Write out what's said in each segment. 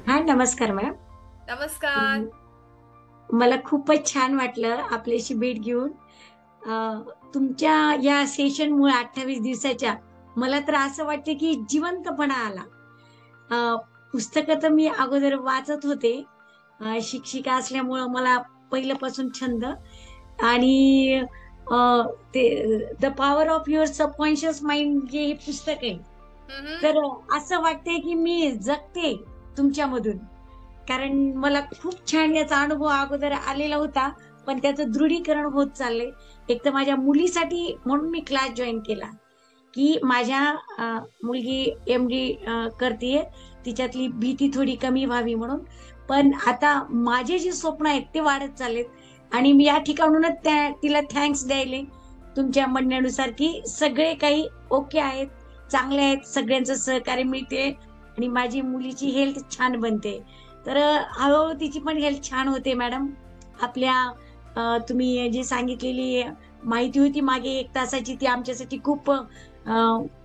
हा, नमस्कार मॅम. नमस्कार. अं, मला खूपच छान वाटलं आपल्याशी भेट घेऊन. अ, तुमच्या या सेशनमुळे 28 दिवसाच्या मला तर असं वाटतं की जिवंतपणा आला. अ, पुस्तकं तर मी अगोदर वाचत होते. शिक्षिका असल्यामुळं मला पहिल्यापासून छंद आणि अ, ते the power of your subconscious mind जे हे पुस्तक आहे. हं, हं. तर असं वाटतंय की मी जगते तुमच्यामधून. कारण मला खूप छान याचा अनुभव अगोदर आलेला होता, पण त्याचं दृढीकरण होत चाललंय. एक तर माझ्या मुलीसाठी म्हणून मी क्लास जॉइन केला, की माझ्या अ, मुलगी एम-डी करतीये. तिच्यातली भीती थोडी कमी व्हावी म्हणून. पण आता माझे जे स्वप्न आहेत ते वाढत चाललेत आणि मी या ठिकाणूनच तिला थँक्स द्यायले तुमच्या म्हणण्यानुसार, की सगळे काही ओके आहेत, चांगले आहेत, सगळ्यांचं सहकार्य मिळते आणि माझी मुलीची हेल्थ छान बनते. तर हळू तिची पण हेल्थ छान होते मॅडम. आपल्या तुम्ही जी सांगितलेली माहिती होती मागे 1 तासाची ती आमच्यासाठी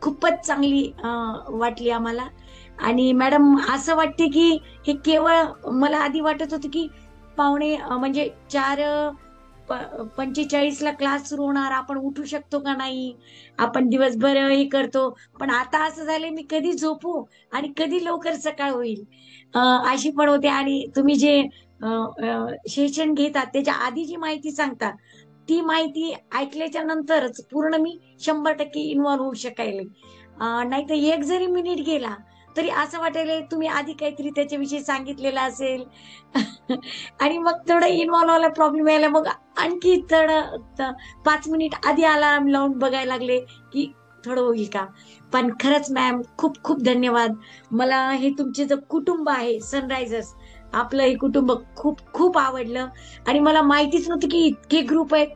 खूपच चांगली वाटली आम्हाला. आणि मॅडम असं वाटते, की हे केवळ मला आधी वाटत होतं, की पावणे म्हणजे 4 प 45 ला क्लास सुरू होणार, आपण उठू शकतो का नाही? आपण दिवसभर हे करतो. पण आता असं झालंय, मी कधी झोपू आणि कधी लवकर सकाळ होईल? अ, अशी पण होते आणि तुम्ही जे सेशन घेतात त्याच्या आधी जी माहिती सांगता, ती माहिती ऐकल्याच्या नंतरच पूर्ण मी 100% इन्व्हॉल्व होऊ शकायले. नाहीतर एक जरी मिनिट गेला, तरी असं वाटायलंय तुम्ही आधी काहीतरी त्याच्याविषयी सांगितलेलं असेल आणि मग थोडं इन्व्हॉल्व व्हायला प्रॉब्लेम यायला मग आणखी थोडं 5 मिनिट आधी अलार्म लावून बघायला लागले, की थोडं होईल का? पण खरंच मॅम खूप खूप धन्यवाद. मला हे तुमचे जे कुटुंब आहे सनरायझर्स, आपलं हे कुटुंब खूप खूप आवडलं आणि मला माहितीच नव्हतं, की इतके ग्रुप आहेत.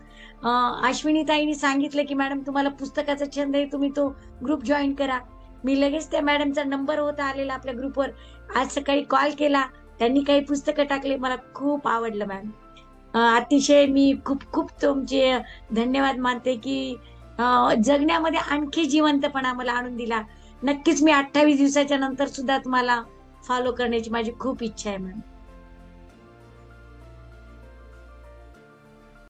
अश्विनी ताईंनी सांगितलं, की "मॅडम तुम्हाला पुस्तकाचा छंद आहे, तुम्ही तो ग्रुप जॉइन करा." मी लगेच त्या मॅडमचा नंबर होता आलेला आपल्या ग्रुपवर. आज सकाळी कॉल केला. त्यांनी काही पुस्तकं टाकले. मला खूप आवडलं मॅम. अतिशय मी खूप-खूप तुमचे धन्यवाद मानते, की जगण्यामध्ये आणखी जिवंतपणा मला आणून दिला. नक्कीच मी 28 दिवसाच्या नंतर सुद्धा तुम्हाला फॉलो करण्याची माझी खूप इच्छा आहे मॅम.